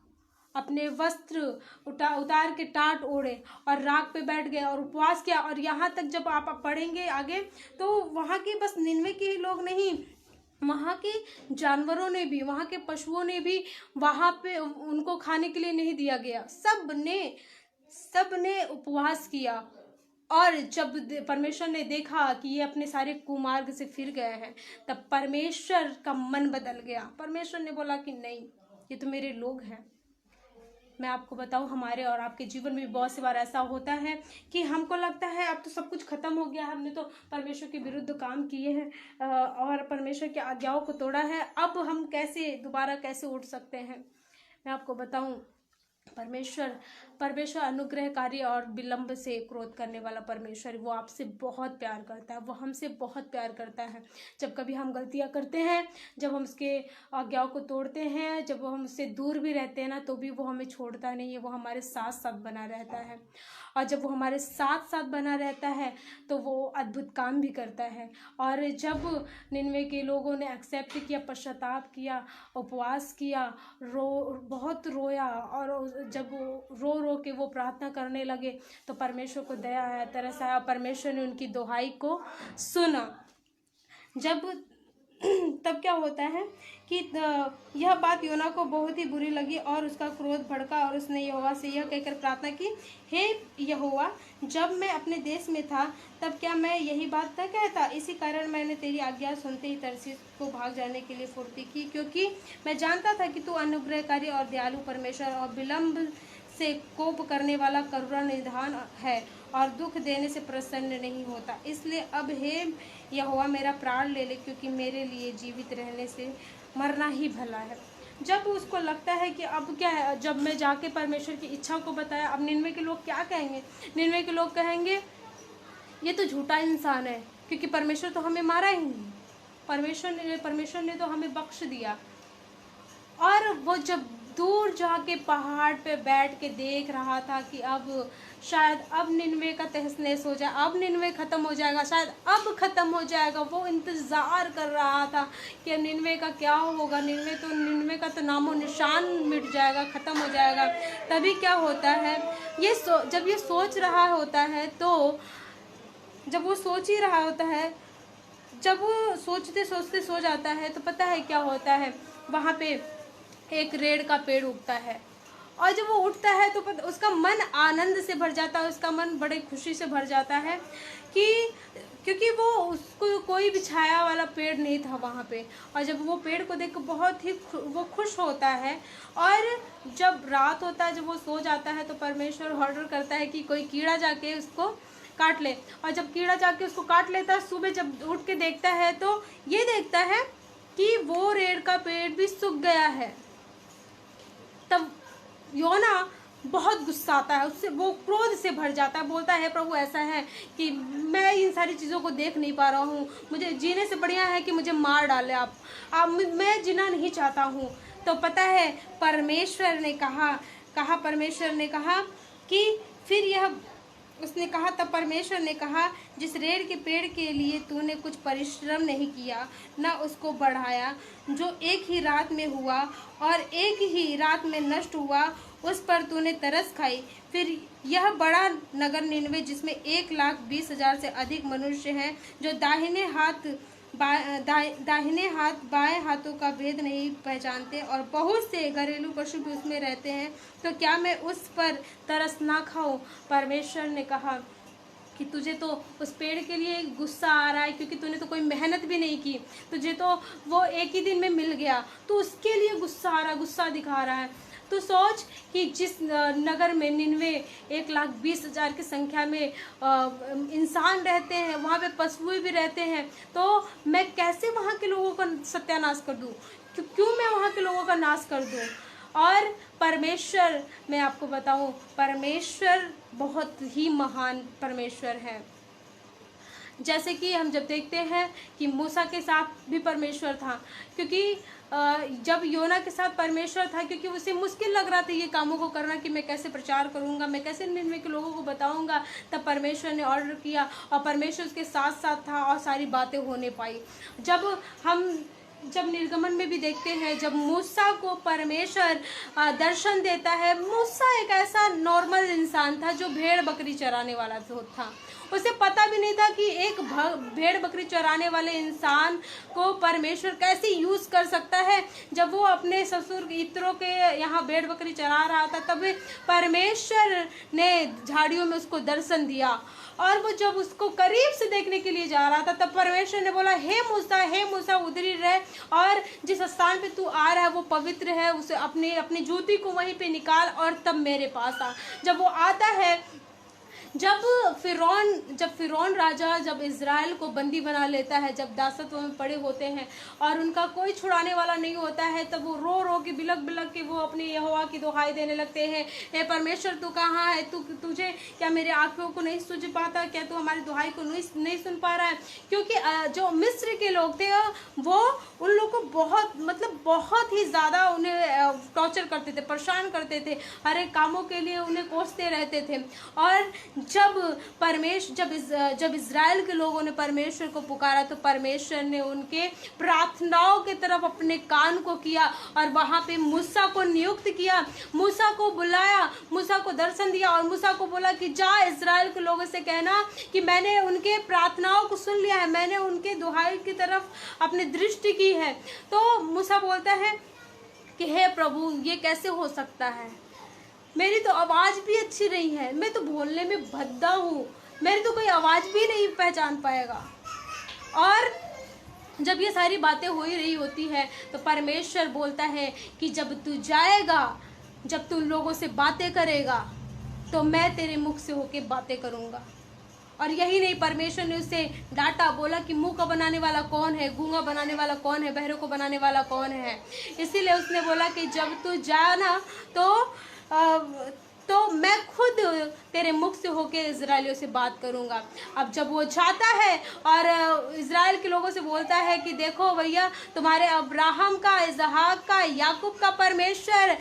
अपने वस्त्र उतार के टाट ओढ़े और राख पे बैठ गए और उपवास किया। और यहाँ तक जब आप पढ़ेंगे आगे, तो वहाँ के बस निनवे के ही लोग नहीं, वहाँ के जानवरों ने भी, वहाँ के पशुओं ने भी वहाँ पे उनको खाने के लिए नहीं दिया गया। सबने उपवास किया। और जब परमेश्वर ने देखा कि ये अपने सारे कुमार्ग से फिर गए हैं, तब परमेश्वर का मन बदल गया। परमेश्वर ने बोला कि नहीं, ये तो मेरे लोग हैं। मैं आपको बताऊं, हमारे और आपके जीवन में भी बहुत सी बार ऐसा होता है कि हमको लगता है अब तो सब कुछ खत्म हो गया, हमने तो परमेश्वर के विरुद्ध काम किए हैं और परमेश्वर की आज्ञाओं को तोड़ा है, अब हम दोबारा कैसे उठ सकते हैं। मैं आपको बताऊं, परमेश्वर अनुग्रहकारी और विलंब से क्रोध करने वाला परमेश्वर, वो आपसे बहुत प्यार करता है, वो हमसे बहुत प्यार करता है। जब कभी हम गलतियां करते हैं, जब हम उसके आज्ञाओं को तोड़ते हैं, जब हम उससे दूर भी रहते हैं ना, तो भी वो हमें छोड़ता नहीं है, वो हमारे साथ साथ बना रहता है। और जब वो हमारे साथ साथ बना रहता है तो वो अद्भुत काम भी करता है। और जब निनवे के लोगों ने एक्सेप्ट किया, पश्चाताप किया, उपवास किया, बहुत रोया, और जब रो रो के वो प्रार्थना करने लगे, तो परमेश्वर को दया आया, तरस आया, परमेश्वर ने उनकी दुहाई को सुना। जब तब क्या होता है कि यह बात योना को बहुत ही बुरी लगी और उसका क्रोध भड़का और उसने यहोवा से यह कहकर प्रार्थना की, हे यहोवा, जब मैं अपने देश में था तब क्या मैं यही बात न कहता? इसी कारण मैंने तेरी आज्ञा सुनते ही तरसीस को भाग जाने के लिए फुर्ती की, क्योंकि मैं जानता था कि तू अनुग्रहकारी और दयालु परमेश्वर और विलंब से कोप करने वाला करुणा निधान है और दुख देने से प्रसन्न नहीं होता। इसलिए अब हे यहोवा मेरा प्राण ले ले, क्योंकि मेरे लिए जीवित रहने से मरना ही भला है। जब उसको लगता है कि अब क्या है, जब मैं जाके परमेश्वर की इच्छा को बताया, अब निन्वे के लोग क्या कहेंगे? निन्वे के लोग कहेंगे ये तो झूठा इंसान है, क्योंकि परमेश्वर तो हमें मारा ही नहीं, परमेश्वर ने तो हमें बख्श दिया। और वो जब दूर जाके पहाड़ पे बैठ के देख रहा था कि अब शायद अब निन्वे का तहस नहस हो जाए, अब निन्वे ख़त्म हो जाएगा, शायद अब ख़त्म हो जाएगा। वो इंतज़ार कर रहा था कि निन्वे का क्या होगा, निन्वे का तो नामो निशान मिट जाएगा, ख़त्म हो जाएगा। तभी क्या होता है, जब ये सोच रहा होता है, तो जब वो सोच ही रहा होता है, जब वो सोचते सोचते सो जाता है, तो पता है क्या होता है, वहाँ पे एक रेड़ का पेड़ उगता है। और जब वो उठता है तो उसका मन आनंद से भर जाता है, उसका मन बड़े खुशी से भर जाता है कि क्योंकि वो उसको कोई भी छाया वाला पेड़ नहीं था वहाँ पे। और जब वो पेड़ को देख बहुत ही वो खुश होता है। और जब रात होता है, जब वो सो जाता है, तो परमेश्वर ऑर्डर करता है कि कोई कीड़ा जाके उसको काट ले। और जब कीड़ा जाके उसको काट लेता है, सुबह जब उठ के देखता है तो ये देखता है कि वो रेड़ का पेड़ भी सूख गया है। तब योना बहुत गुस्सा आता है, उससे वो क्रोध से भर जाता है, बोलता है प्रभु ऐसा है कि मैं इन सारी चीज़ों को देख नहीं पा रहा हूँ, मुझे जीने से बढ़िया है कि मुझे मार डाले आप, मैं जीना नहीं चाहता हूँ। तो पता है परमेश्वर ने कहा कि फिर यह उसने कहा, तब परमेश्वर ने कहा, जिस रेड़ के पेड़ के लिए तूने कुछ परिश्रम नहीं किया, ना उसको बढ़ाया, जो एक ही रात में हुआ और एक ही रात में नष्ट हुआ, उस पर तूने तरस खाई। फिर यह बड़ा नगर निनवे, जिसमें 1,20,000 से अधिक मनुष्य हैं, जो दाहिने हाथ बाएं हाथों का भेद नहीं पहचानते, और बहुत से घरेलू पशु भी उसमें रहते हैं, तो क्या मैं उस पर तरस ना खाऊं? परमेश्वर ने कहा कि तुझे तो उस पेड़ के लिए गुस्सा आ रहा है, क्योंकि तूने तो कोई मेहनत भी नहीं की, तुझे तो वो एक ही दिन में मिल गया, तो उसके लिए गुस्सा आ रहा है, गुस्सा दिखा रहा है। तो सोच कि जिस नगर में निन्वे 1,20,000 की संख्या में इंसान रहते हैं, वहाँ पे पशु भी रहते हैं, तो मैं कैसे वहाँ के लोगों का सत्यानाश कर दूँ? क्यों मैं वहाँ के लोगों का नाश कर दूँ? और परमेश्वर, मैं आपको बताऊँ, परमेश्वर बहुत ही महान परमेश्वर है। जैसे कि हम जब देखते हैं कि मूसा के साथ भी परमेश्वर था, क्योंकि जब योना के साथ परमेश्वर था, क्योंकि उसे मुश्किल लग रहा था ये कामों को करना कि मैं कैसे प्रचार करूंगा, मैं कैसे निन्वे के लोगों को बताऊंगा, तब परमेश्वर ने ऑर्डर किया और परमेश्वर उसके साथ साथ था और सारी बातें होने पाई। जब निर्गमन में भी देखते हैं, जब मूसा को परमेश्वर दर्शन देता है, मूसा एक ऐसा नॉर्मल इंसान था जो भेड़ बकरी चराने वाला था। उसे पता भी नहीं था कि एक भेड़ बकरी चराने वाले इंसान को परमेश्वर कैसे यूज़ कर सकता है। जब वो अपने ससुर इत्रो के यहाँ भेड़ बकरी चरा रहा था, तब परमेश्वर ने झाड़ियों में उसको दर्शन दिया, और वो जब उसको करीब से देखने के लिए जा रहा था, तब परमेश्वर ने बोला, हे मूसा उधर ही रह, और जिस स्थान पे तू आ रहा है वो पवित्र है, उसे अपनी जूती को वहीं पे निकाल और तब मेरे पास आ। जब वो आता है, जब फिरौन राजा जब इज़राइल को बंदी बना लेता है, जब दासत्व में पड़े होते हैं और उनका कोई छुड़ाने वाला नहीं होता है, तब वो रो रो के बिलक के वो अपने यहोवा की दुहाई देने लगते हैं, हे परमेश्वर तू कहाँ है? तुझे क्या मेरे आंखों को नहीं सूझ पाता? क्या तू हमारी दुहाई को नहीं सुन पा रहा है? क्योंकि जो मिस्र के लोग थे वो उन लोग को बहुत ही ज़्यादा उन्हें टॉर्चर करते थे, परेशान करते थे, हर एक कामों के लिए उन्हें कोसते रहते थे। और जब इज़राइल के लोगों ने परमेश्वर को पुकारा तो परमेश्वर ने उनके प्रार्थनाओं की तरफ अपने कान को किया और वहाँ पे मूसा को नियुक्त किया, मूसा को बुलाया, मूसा को दर्शन दिया और मूसा को बोला कि जा इज़राइल के लोगों से कहना कि मैंने उनके प्रार्थनाओं को सुन लिया है, मैंने उनके दुहाई की तरफ अपनी दृष्टि की है। तो मूसा बोलता है कि हे प्रभु, ये कैसे हो सकता है, मेरी तो आवाज़ भी अच्छी नहीं है, मैं तो बोलने में भद्दा हूँ, मेरी तो कोई आवाज़ भी नहीं पहचान पाएगा। और जब ये सारी बातें हो ही रही होती है तो परमेश्वर बोलता है कि जब तू जाएगा, जब तू लोगों से बातें करेगा तो मैं तेरे मुख से होके बातें करूँगा। और यही नहीं, परमेश्वर ने उसे डांटा, बोला कि मुंह का बनाने वाला कौन है, गूंगा बनाने वाला कौन है, बहरे को बनाने वाला कौन है। इसीलिए उसने बोला कि जब तू जाना तो मैं खुद तेरे मुख से होके इजराइलियों से बात करूंगा। अब जब वो जाता है और इजराइल के लोगों से बोलता है कि देखो भैया, तुम्हारे अब्राहम का, इसहाक का, याकूब का परमेश्वर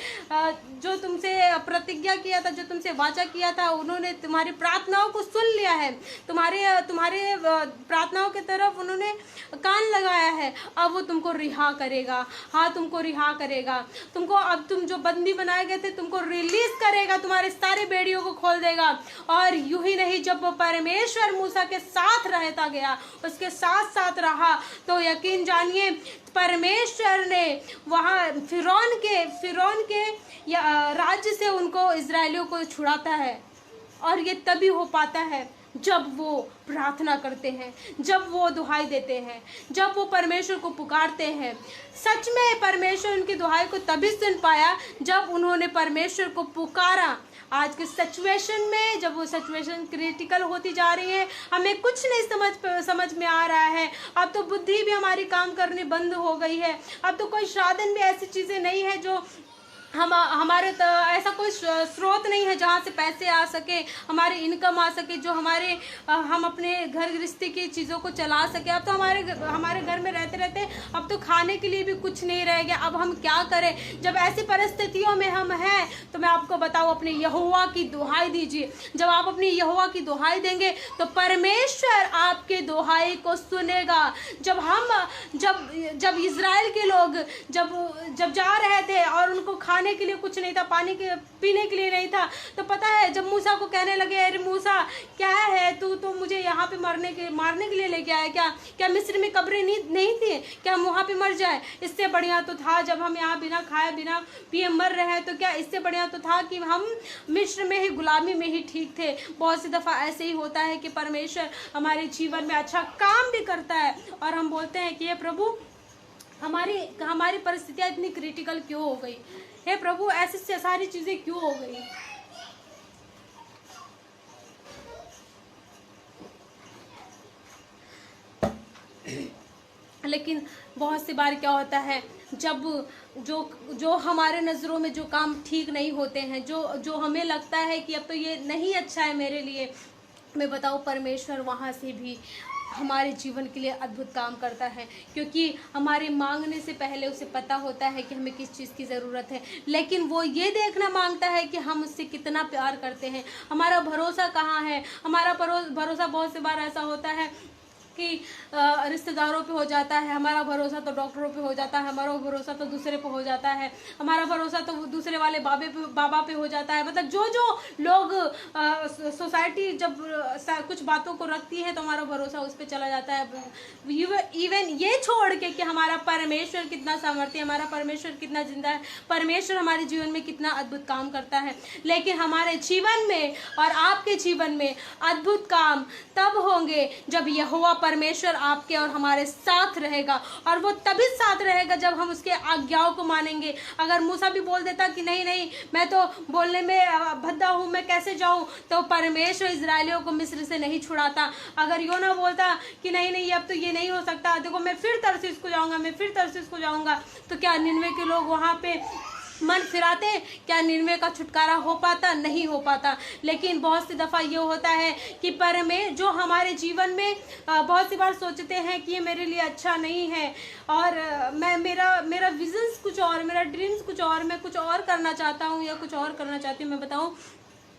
जो तुमसे प्रतिज्ञा किया था, जो तुमसे वाचा किया था, उन्होंने तुम्हारी प्रार्थनाओं को सुन लिया है, तुम्हारे प्रार्थनाओं की तरफ उन्होंने कान लगाया है। अब वो तुमको रिहा करेगा, हाँ तुमको रिहा करेगा, तुमको अब तुम जो बंदी बनाए गए थे तुमको रिलीज करेगा, तुम्हारे सारे बेड़ियों को खोल देगा। और यूं ही नहीं, जब परमेश्वर मूसा के साथ रहता गया, उसके साथ साथ रहा, तो यकीन जानिए परमेश्वर ने वहाँ फिरौन के राज्य से उनको इजराइलियों को छुड़ाता है। और ये तभी हो पाता है जब वो प्रार्थना करते हैं, जब वो दुहाई देते हैं, जब वो परमेश्वर को पुकारते हैं। सच में परमेश्वर उनकी दुहाई को तभी सुन पाया जब उन्होंने परमेश्वर को पुकारा। आज के सिचुएशन में, जब वो सिचुएशन क्रिटिकल होती जा रही है, हमें कुछ नहीं समझ में आ रहा है, अब तो बुद्धि भी हमारी काम करनी बंद हो गई है, अब तो कोई साधन भी ऐसी चीज़ें नहीं है जो हमारे ऐसा कोई स्रोत नहीं है जहाँ से पैसे आ सके, हमारी इनकम आ सके, जो हम अपने घर गृहस्थी की चीज़ों को चला सके। अब तो हमारे घर में रहते रहते अब तो खाने के लिए भी कुछ नहीं रह गया। अब हम क्या करें? जब ऐसी परिस्थितियों में हम हैं तो मैं आपको बताऊँ, अपने यहोवा की दुहाई दीजिए। जब आप अपनी यहोवा की दुहाई देंगे तो परमेश्वर आपके दुहाई को सुनेगा। जब इजराइल के लोग जब जा रहे थे और उनको खाने के लिए कुछ नहीं था, पीने के लिए नहीं था, तो पता है जब मूसा को कहने लगे, अरे मूसा क्या है, तू तो मुझे यहाँ पे मारने के लिए लेके आया, क्या मिस्र में कब्रें नहीं थी, क्या हम वहाँ पे मर जाए? इससे बढ़िया तो था जब हम यहाँ बिना खाए बिना पिए मर रहे हैं, तो क्या इससे बढ़िया तो था कि हम मिस्र में ही, गुलामी में ही ठीक थे। बहुत सी दफ़ा ऐसे ही होता है कि परमेश्वर हमारे जीवन में अच्छा काम भी करता है और हम बोलते हैं कि हे प्रभु, हमारी परिस्थितियाँ इतनी क्रिटिकल क्यों हो गई, हे प्रभु ऐसी सारी चीज़ें क्यों हो गई। लेकिन बहुत सी बार क्या होता है, जब जो हमारे नज़रों में जो काम ठीक नहीं होते हैं, जो हमें लगता है कि अब तो ये नहीं अच्छा है मेरे लिए, मैं बताऊँ परमेश्वर वहाँ से भी हमारे जीवन के लिए अद्भुत काम करता है, क्योंकि हमारे मांगने से पहले उसे पता होता है कि हमें किस चीज़ की ज़रूरत है। लेकिन वो ये देखना मांगता है कि हम उससे कितना प्यार करते हैं, हमारा भरोसा कहाँ है। हमारा भरोसा बहुत सी बार ऐसा होता है कि रिश्तेदारों पे हो जाता है, हमारा भरोसा तो डॉक्टरों पे हो जाता है, हमारा भरोसा तो दूसरे पे हो जाता है, हमारा भरोसा तो दूसरे वाले बाबा पे हो जाता है। मतलब जो लोग सोसाइटी जब कुछ बातों को रखती है तो हमारा भरोसा उस पर चला जाता है। इवन ये छोड़ के कि हमारा परमेश्वर कितना सामर्थ्य, हमारा परमेश्वर कितना जिंदा है, परमेश्वर हमारे जीवन में कितना अद्भुत काम करता है। लेकिन हमारे जीवन में और आपके जीवन में अद्भुत काम तब होंगे जब यहोवा परमेश्वर आपके और हमारे साथ रहेगा, और वो तभी साथ रहेगा जब हम उसके आज्ञाओं को मानेंगे। अगर मूसा भी बोल देता कि नहीं मैं तो बोलने में भद्दा हूँ, मैं कैसे जाऊँ, तो परमेश्वर इजराइलियों को मिस्र से नहीं छुड़ाता। अगर योना बोलता कि नहीं अब तो ये नहीं हो सकता, देखो मैं फिर तरसीस को जाऊँगा, तो क्या निनवे के लोग वहाँ पे मन फिराते? क्या निनवे का छुटकारा हो पाता? नहीं हो पाता। लेकिन बहुत सी दफ़ा ये होता है कि जो हमारे जीवन में बहुत सी बार सोचते हैं कि ये मेरे लिए अच्छा नहीं है, और मेरा विजन्स कुछ और, मेरा ड्रीम्स कुछ और, मैं कुछ और करना चाहता हूँ या कुछ और करना चाहती हूँ। मैं बताऊँ,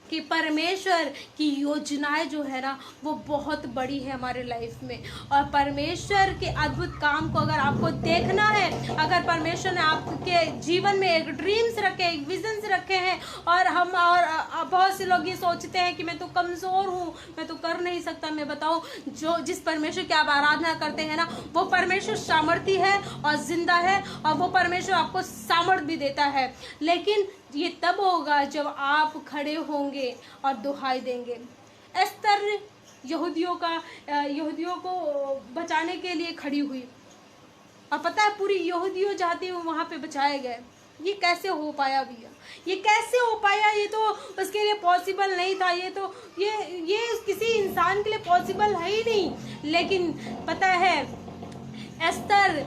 कि परमेश्वर की योजनाएं जो है ना वो बहुत बड़ी है हमारे लाइफ में। और परमेश्वर के अद्भुत काम को अगर आपको देखना है, अगर परमेश्वर ने आपके जीवन में एक ड्रीम्स रखे, एक विजन्स रखे हैं, और बहुत से लोग ये सोचते हैं कि मैं तो कमज़ोर हूँ, मैं तो कर नहीं सकता। मैं बताऊँ, जो जिस परमेश्वर की आप आराधना करते हैं ना, वो परमेश्वर सामर्थी है और जिंदा है, और वो परमेश्वर आपको सामर्थ भी देता है। लेकिन ये तब होगा जब आप खड़े होंगे और दुहाई देंगे। एस्तर यहूदियों को बचाने के लिए खड़ी हुई, और पता है पूरी यहूदियों जाति वहाँ पे बचाए गए। ये कैसे हो पाया भैया? ये कैसे हो पाया? ये तो उसके लिए पॉसिबल नहीं था। ये किसी इंसान के लिए पॉसिबल है ही नहीं। लेकिन पता है, एस्तर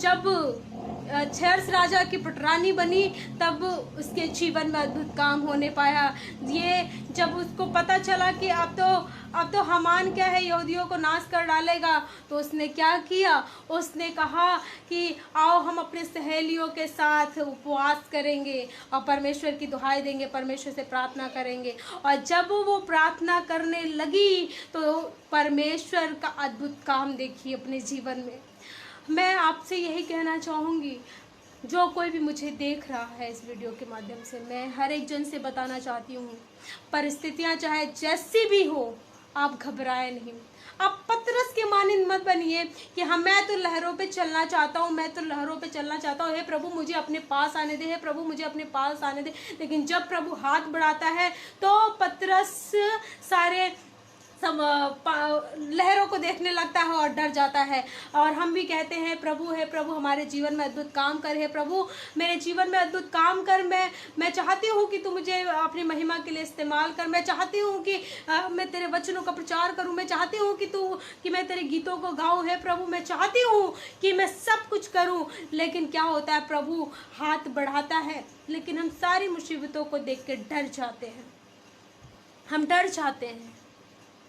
जब क्षयर्ष राजा की पटरानी बनी, तब उसके जीवन में अद्भुत काम होने पाया। ये जब उसको पता चला कि अब तो हामान क्या है, यहूदियों को नाश कर डालेगा, तो उसने क्या किया? उसने कहा कि आओ हम अपने सहेलियों के साथ उपवास करेंगे और परमेश्वर की दुहाई देंगे, परमेश्वर से प्रार्थना करेंगे। और जब वो प्रार्थना करने लगी तो परमेश्वर का अद्भुत काम देखी अपने जीवन में। मैं आपसे यही कहना चाहूँगी, जो कोई भी मुझे देख रहा है इस वीडियो के माध्यम से, मैं हर एक जन से बताना चाहती हूँ, परिस्थितियाँ चाहे जैसी भी हो, आप घबराए नहीं। आप पतरस के मानिंद मत बनिए कि हाँ मैं तो लहरों पे चलना चाहता हूँ, मैं तो लहरों पे चलना चाहता हूँ, हे प्रभु मुझे अपने पास आने दे, हे प्रभु मुझे अपने पास आने दे। लेकिन जब प्रभु हाथ बढ़ाता है तो पतरस सारे लहरों को देखने लगता है और डर जाता है। और हम भी कहते हैं, प्रभु है प्रभु हमारे जीवन में अद्भुत काम कर, है प्रभु मेरे जीवन में अद्भुत काम कर। मैं चाहती हूँ कि तू मुझे अपनी महिमा के लिए इस्तेमाल कर। मैं चाहती हूँ कि मैं तेरे वचनों का प्रचार करूँ। मैं चाहती हूँ कि मैं तेरे गीतों को गाऊँ। है प्रभु मैं चाहती हूँ कि मैं सब कुछ करूँ। लेकिन क्या होता है, प्रभु हाथ बढ़ाता है, लेकिन हम सारी मुसीबतों को देख के डर जाते हैं। हम डर जाते हैं।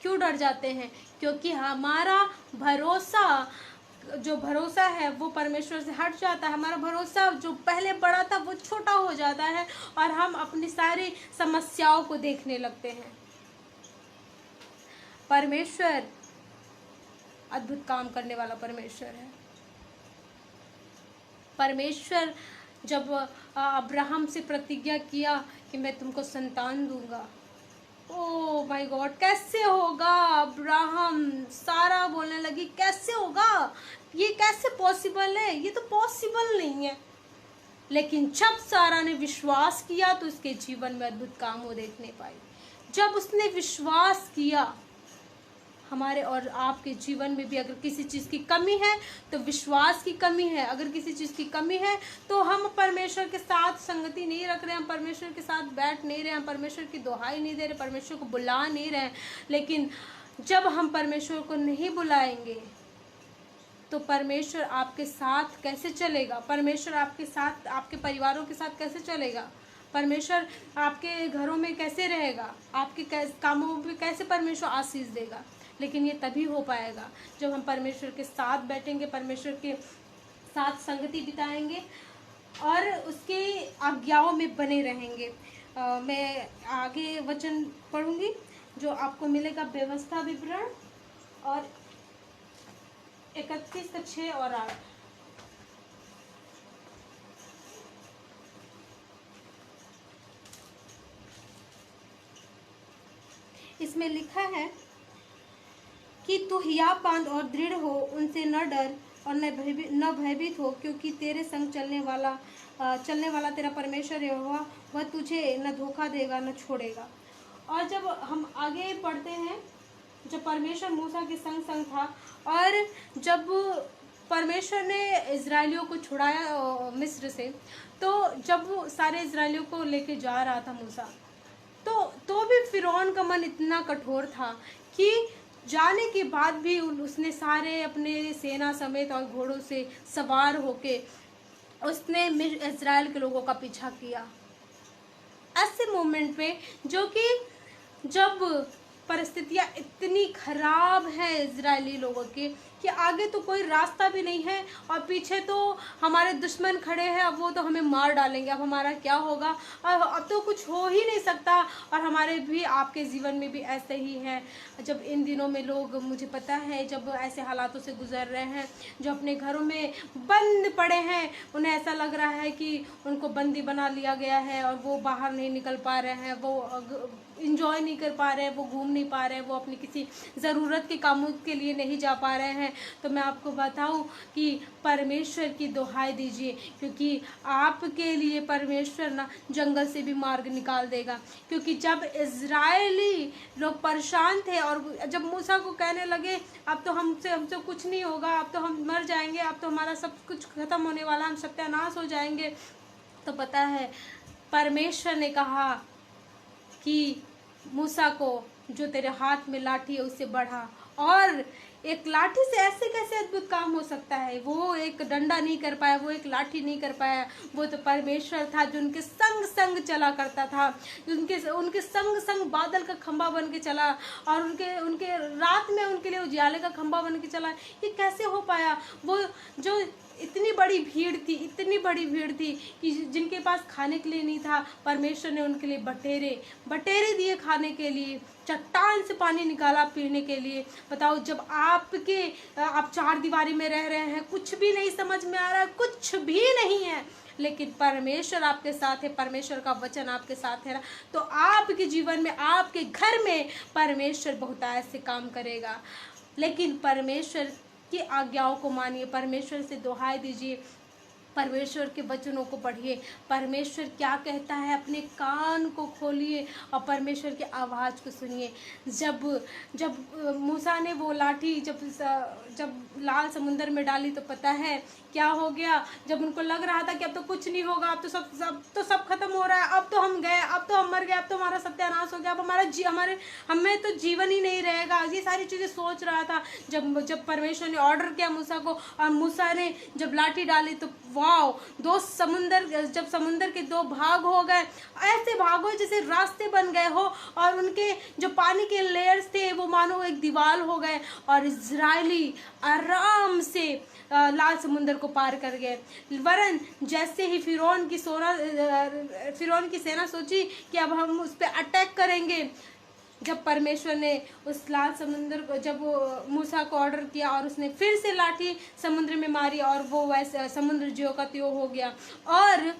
क्यों डर जाते हैं? क्योंकि हमारा भरोसा है वो परमेश्वर से हट जाता है। हमारा भरोसा जो पहले बड़ा था वो छोटा हो जाता है, और हम अपनी सारी समस्याओं को देखने लगते हैं। परमेश्वर अद्भुत काम करने वाला परमेश्वर है। परमेश्वर जब अब्राहम से प्रतिज्ञा किया कि मैं तुमको संतान दूंगा, ओ माय गॉड, कैसे होगा? अब्राहम, सारा बोलने लगी कैसे होगा, ये कैसे पॉसिबल है, ये तो पॉसिबल नहीं है। लेकिन जब सारा ने विश्वास किया तो उसके जीवन में अद्भुत काम वो देखने पाई। जब उसने विश्वास किया, हमारे और आपके जीवन में भी अगर किसी चीज़ की कमी है तो विश्वास की कमी है। अगर किसी चीज़ की कमी है तो हम परमेश्वर के साथ संगति नहीं रख रहे, हम परमेश्वर के साथ बैठ नहीं रहे, हम परमेश्वर की दुहाई नहीं दे रहे, परमेश्वर को बुला नहीं रहे। लेकिन जब हम परमेश्वर को नहीं बुलाएंगे तो परमेश्वर आपके साथ कैसे चलेगा? परमेश्वर आपके साथ, आपके परिवारों के साथ कैसे चलेगा? परमेश्वर आपके घरों में कैसे रहेगा? आपके कामों में कैसे परमेश्वर आशीष देगा? लेकिन ये तभी हो पाएगा जब हम परमेश्वर के साथ बैठेंगे, परमेश्वर के साथ संगति बिताएंगे और उसके आज्ञाओं में बने रहेंगे। मैं आगे वचन पढ़ूंगी जो आपको मिलेगा व्यवस्था विवरण और 31:6 और 8। इसमें लिखा है कि तू हियाव बांध और दृढ़ हो, उनसे न डर और न भयभीत हो, क्योंकि तेरे संग चलने वाला तेरा परमेश्वर यहोवा, वह तुझे न धोखा देगा न छोड़ेगा। और जब हम आगे पढ़ते हैं, जब परमेश्वर मूसा के संग था और जब परमेश्वर ने इजराइलियों को छुड़ाया मिस्र से, तो जब वो सारे इजराइलियों को लेके जा रहा था मूसा, तो भी फिरौन का मन इतना कठोर था कि जाने के बाद भी उसने सारे अपने सेना समेत और घोड़ों से सवार होके उसने इजराइल के लोगों का पीछा किया। ऐसे मोमेंट पे जो कि जब परिस्थितियाँ इतनी खराब है इजरायली लोगों की कि आगे तो कोई रास्ता भी नहीं है और पीछे तो हमारे दुश्मन खड़े हैं, अब वो तो हमें मार डालेंगे, अब हमारा क्या होगा, अब तो कुछ हो ही नहीं सकता। और हमारे भी आपके जीवन में भी ऐसे ही है। जब इन दिनों में लोग, मुझे पता है, जब ऐसे हालातों से गुजर रहे हैं, जो अपने घरों में बंद पड़े हैं, उन्हें ऐसा लग रहा है कि उनको बंदी बना लिया गया है और वो बाहर नहीं निकल पा रहे हैं, वो इंजॉय नहीं कर पा रहे हैं, वो घूम नहीं पा रहे हैं, वो अपनी किसी ज़रूरत के कामों के लिए नहीं जा पा रहे हैं। तो मैं आपको बताऊं कि परमेश्वर की दुहाई दीजिए, क्योंकि आपके लिए परमेश्वर ना जंगल से भी मार्ग निकाल देगा। क्योंकि जब इज़राइली लोग परेशान थे और जब मूसा को कहने लगे अब तो हमसे कुछ नहीं होगा, अब तो हम मर जाएंगे, अब तो हमारा सब कुछ ख़त्म होने वाला, हम सत्यानाश हो जाएंगे, तो पता है परमेश्वर ने कहा कि मूसा को, जो तेरे हाथ में लाठी है उससे बढ़ा। और एक लाठी से ऐसे कैसे अद्भुत काम हो सकता है? वो एक डंडा नहीं कर पाया, वो एक लाठी नहीं कर पाया, वो तो परमेश्वर था जो उनके संग संग चला करता था, उनके संग संग बादल का खंभा बन के चला और उनके रात में उनके लिए उजियाले का खंभा बन के चला। ये कैसे हो पाया? वो जो इतनी बड़ी भीड़ थी कि जिनके पास खाने के लिए नहीं था, परमेश्वर ने उनके लिए बटेरे दिए खाने के लिए, चट्टान से पानी निकाला पीने के लिए। बताओ, जब आप चार दीवारी में रह रहे हैं, कुछ भी नहीं समझ में आ रहा है, कुछ भी नहीं है, लेकिन परमेश्वर आपके साथ है, परमेश्वर का वचन आपके साथ है ना, तो आपके जीवन में, आपके घर में परमेश्वर बहुतायत से काम करेगा। लेकिन परमेश्वर की आज्ञाओं को मानिए, परमेश्वर से दुहाई दीजिए, परमेश्वर के वचनों को पढ़िए, परमेश्वर क्या कहता है अपने कान को खोलिए और परमेश्वर की आवाज़ को सुनिए। जब मूसा ने वो लाठी जब लाल समुंदर में डाली, तो पता है क्या हो गया? जब उनको लग रहा था कि अब तो कुछ नहीं होगा, अब तो सब खत्म हो रहा है, अब तो हम गए, अब तो हम मर गए, अब तो हमारा सत्यानाश हो गया, अब हमें तो जीवन ही नहीं रहेगा, ये सारी चीज़ें सोच रहा था। जब परमेश्वर ने ऑर्डर किया मूसा को और मूसा ने जब लाठी डाली, तो वाओ, जब समुंदर के दो भाग हो गए, ऐसे भाग हो जैसे रास्ते बन गए हो, और उनके जो पानी के लेयर्स थे वो मानो एक दीवार हो गए, और इजरायली आराम से लाल समुंदर को पार कर गए। वरन जैसे ही फिरौन की सेना सोची कि अब हम उस पर अटैक करेंगे, जब परमेश्वर ने उस लाल समुंदर को, जब मूसा को ऑर्डर किया और उसने फिर से लाठी समुद्र में मारी, और वो वैसे समुद्र ज्यों का त्यों हो गया, और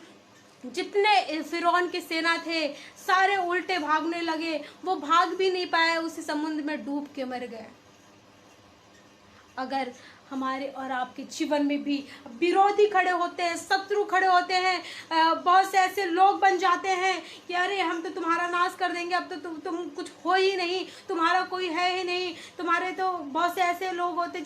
जितने फिरौन के सेना थे सारे उल्टे भागने लगे, वो भाग भी नहीं पाए, उसी समुद्र में डूब के मर गए। अगर हमारे और आपके जीवन में भी विरोधी खड़े होते हैं, शत्रु खड़े होते हैं, बहुत से ऐसे लोग बन जाते हैं कि अरे हम तो तुम्हारा नाश कर देंगे, अब तो तुम कुछ हो ही नहीं, तुम्हारा कोई है ही नहीं, तुम्हारे तो बहुत से ऐसे लोग होते हैं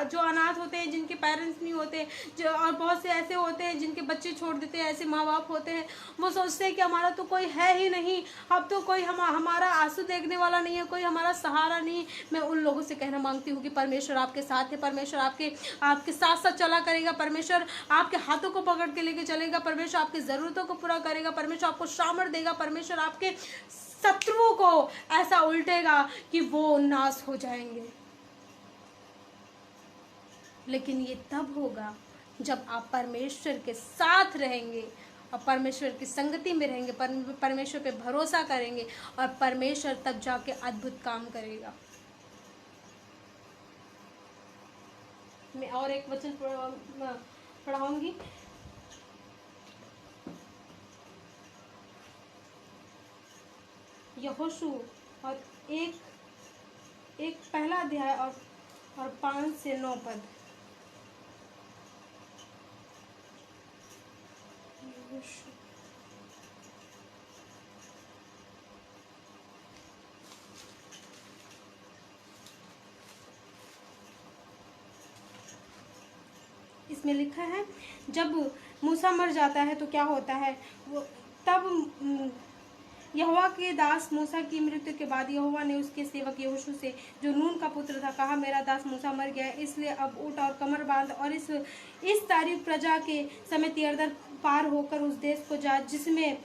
जो अनाथ होते हैं, जिनके पेरेंट्स नहीं होते, और बहुत से ऐसे होते हैं जिनके बच्चे छोड़ देते हैं, ऐसे माँ बाप होते हैं, वो सोचते हैं कि हमारा तो कोई है ही नहीं, अब तो कोई हमारा आंसू देखने वाला नहीं है, कोई हमारा सहारा नहीं। मैं उन लोगों से कहना मांगती हूँ कि परमेश्वर आपके साथ है, परमेश्वर आपके साथ साथ चला करेगा, परमेश्वर आपके हाथों को पकड़ के लेके चलेगा, परमेश्वर आपकी जरूरतों को पूरा करेगा, परमेश्वर आपको सामर्थ देगा, परमेश्वर आपके शत्रुओं को ऐसा उल्टेगा कि वो नाश हो जाएंगे। लेकिन ये तब होगा जब आप परमेश्वर के साथ रहेंगे और परमेश्वर की संगति में रहेंगे, परमेश्वर पे भरोसा करेंगे, और परमेश्वर तब जाके अद्भुत काम करेगा। मैं और एक वचन पढ़ाऊंगी। यहोशू और एक पहला अध्याय और 5 से 9 पद। इसमें लिखा है, जब मूसा मर जाता है तो क्या होता है, तब यहोवा के दास मूसा की मृत्यु के बाद यहोवा ने उसके सेवक यहोशू से, जो नून का पुत्र था, कहा, मेरा दास मूसा मर गया, इसलिए अब उठ और कमर बांध और इस सारी प्रजा के समेत यरदन पार होकर उस देश को जा जिसमें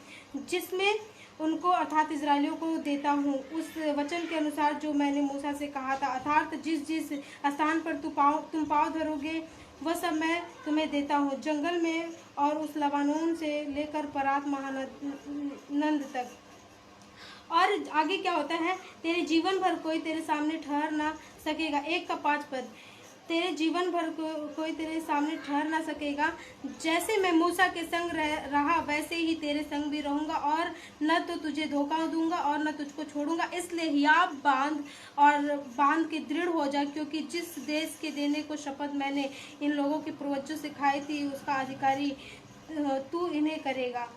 उनको अर्थात इजराइलियों को देता हूँ, उस वचन के अनुसार जो मैंने मूसा से कहा था। अर्थात जिस जिस स्थान पर तुम पाँव धरोगे वह सब मैं तुम्हें देता हूँ, जंगल में और उस लबानोन से लेकर परात महानंद तक। और आगे क्या होता है, तेरे जीवन भर कोई तेरे सामने ठहर ना सकेगा। 1 का 5 पद, तेरे जीवन भर कोई तेरे सामने ठहर ना सकेगा। जैसे मैं मूसा के संग रहा वैसे ही तेरे संग भी रहूंगा, और न तो तुझे धोखा दूंगा और न तुझको छोड़ूंगा। इसलिए हियाव बांध के दृढ़ हो जा, क्योंकि जिस देश के देने को शपथ मैंने इन लोगों के पूर्वजों से खाई थी उसका अधिकारी तू इन्हें करेगा।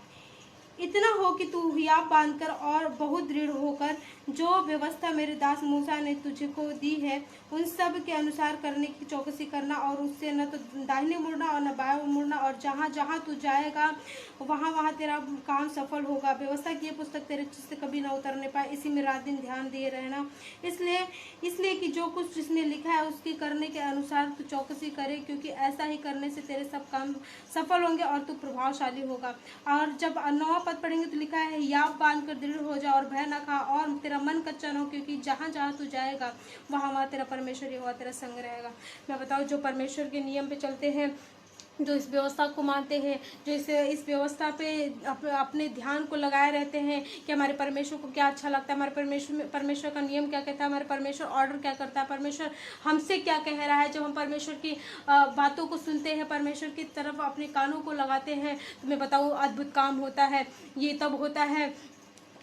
इतना हो कि तू हियाव बांधकर और बहुत दृढ़ होकर जो व्यवस्था मेरे दास मूसा ने तुझको दी है उन सब के अनुसार करने की चौकसी करना, और उससे न तो दाहिने मुड़ना और न बाएं मुड़ना, और जहाँ जहाँ तू जाएगा वहाँ वहाँ तेरा काम सफल होगा। व्यवस्था की पुस्तक तेरे चित्त से कभी ना उतरने पाए, इसी में रात दिन ध्यान दिए रहना। इसलिए कि जो कुछ जिसमें लिखा है उसके करने के अनुसार तू चौकसी करे, क्योंकि ऐसा ही करने से तेरे सब काम सफल होंगे और तू प्रभावशाली होगा। और जब 9वां पद पढ़ेंगे तो लिखा है, याब बांध कर दृढ़ हो जा और भय न खा और तेरा मन कच्चा न हो, क्योंकि जहाँ जहाँ तू जाएगा वहाँ वहाँ तेरा परमेश्वर यहोवा तेरा संग रहेगा। मैं बताऊँ, जो परमेश्वर के नियम पे चलते हैं, जो इस व्यवस्था को मानते हैं, जो इस व्यवस्था पे अपने ध्यान को लगाए रहते हैं कि हमारे परमेश्वर को क्या अच्छा लगता है, हमारे परमेश्वर का नियम क्या कहता है, हमारे परमेश्वर ऑर्डर क्या करता है, परमेश्वर हमसे क्या कह रहा है। जब हम परमेश्वर की बातों को सुनते हैं, परमेश्वर की तरफ अपने कानों को लगाते हैं, तो मैं बताऊँ अद्भुत काम होता है। ये तब होता है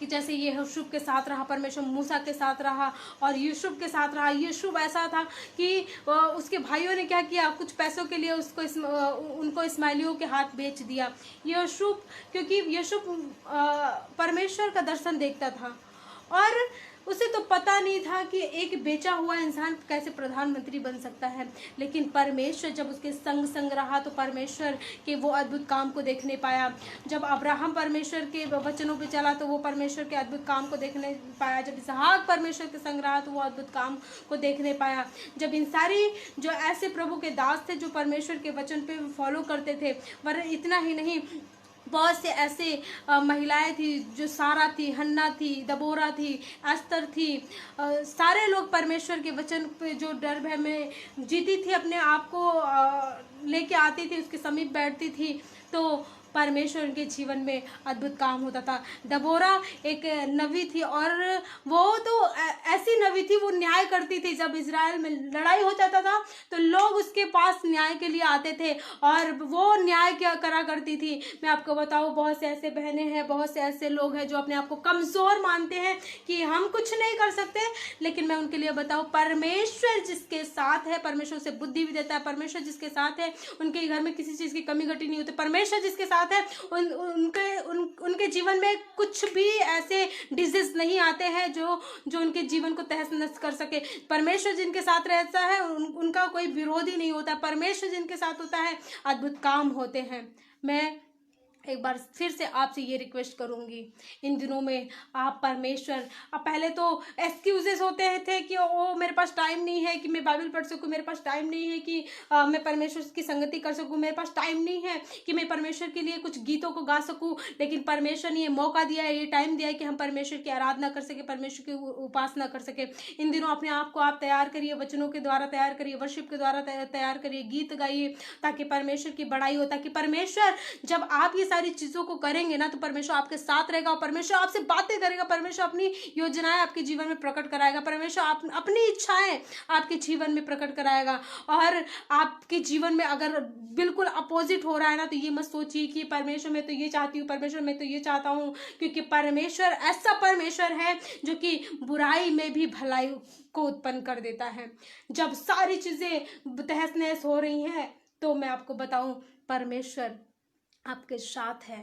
कि जैसे ये यूसुफ के साथ रहा, परमेश्वर मूसा के साथ रहा और यूसुफ के साथ रहा। यूसुफ ऐसा था कि उसके भाइयों ने क्या किया, कुछ पैसों के लिए उनको इस्माइलियों के हाथ बेच दिया। यूसुफ, क्योंकि यूसुफ परमेश्वर का दर्शन देखता था और उसे तो पता नहीं था कि एक बेचा हुआ इंसान कैसे प्रधानमंत्री बन सकता है, लेकिन परमेश्वर जब उसके संग रहा तो परमेश्वर के वो अद्भुत काम को देखने पाया। जब अब्राहम परमेश्वर के वचनों पे चला तो वो परमेश्वर के अद्भुत काम को देखने पाया। जब इसहाक परमेश्वर के संग रहा तो वो अद्भुत काम को देखने पाया। जब इन सारी जो ऐसे प्रभु के दास थे जो परमेश्वर के वचन पे फॉलो करते थे, वरन इतना ही नहीं, बहुत से ऐसे महिलाएं थी, जो सारा थी, हन्ना थी, दबोरा थी, अस्तर थी, सारे लोग परमेश्वर के वचन पे जो डर भय में जीती थी, अपने आप को लेके आती थी, उसके समीप बैठती थी, तो परमेश्वर उनके जीवन में अद्भुत काम होता था। दबोरा एक नबी थी और वो तो ऐसी नबी थी, वो न्याय करती थी। जब इजराइल में लड़ाई हो जाता था तो लोग उसके पास न्याय के लिए आते थे और वो न्याय क्या करा करती थी। मैं आपको बताऊं, बहुत से ऐसे बहनें हैं, बहुत से ऐसे लोग हैं जो अपने आप को कमजोर मानते हैं कि हम कुछ नहीं कर सकते, लेकिन मैं उनके लिए बताऊं, परमेश्वर जिसके साथ है, परमेश्वर उसे बुद्धि भी देता है। परमेश्वर जिसके साथ है उनके घर में किसी चीज की कमी घटी नहीं होती। परमेश्वर जिसके साथ है उनके जीवन में कुछ भी ऐसे डिजीज नहीं आते हैं जो उनके जीवन को तहस नहस कर सके। परमेश्वर जिनके साथ रहता है उनका कोई विरोधी नहीं होता। परमेश्वर जिनके साथ होता है अद्भुत काम होते हैं। मैं एक बार फिर से आपसे ये रिक्वेस्ट करूंगी, इन दिनों में आप परमेश्वर, अब पहले तो एक्सक्यूजेस होते थे कि ओ मेरे पास टाइम नहीं है कि मैं बाइबल पढ़ सकूं, मेरे पास टाइम नहीं है कि मैं परमेश्वर की संगति कर सकूं, मेरे पास टाइम नहीं है कि मैं परमेश्वर के लिए कुछ गीतों को गा सकूं। लेकिन परमेश्वर ने ये मौका दिया है, ये टाइम दिया है कि हम परमेश्वर की आराधना कर सके, परमेश्वर की उपासना कर सके। इन दिनों अपने आप को आप तैयार करिए, वचनों के द्वारा तैयार करिए, वर्शिप के द्वारा तैयार करिए, गीत गाइए, ताकि परमेश्वर की बड़ाई हो, ताकि परमेश्वर जब आप ये सारी चीजों को करेंगे ना तो परमेश्वर आपके साथ रहेगा और परमेश्वर आपसे बातें करेगा। परमेश्वर अपनी योजनाएं आपके जीवन में प्रकट कराएगा। परमेश्वर अपनी इच्छाएं आपके जीवन में प्रकट कराएगा। और आपके जीवन में अगर बिल्कुल अपोजिट हो रहा है ना तो ये मत सोचिए कि परमेश्वर मैं तो ये चाहती हूँ, परमेश्वर मैं तो ये चाहता हूँ, क्योंकि परमेश्वर ऐसा परमेश्वर है जो कि बुराई में भी भलाई को उत्पन्न कर देता है। जब सारी चीजें तहस नहस हो रही हैं तो मैं आपको बताऊं, परमेश्वर आपके साथ है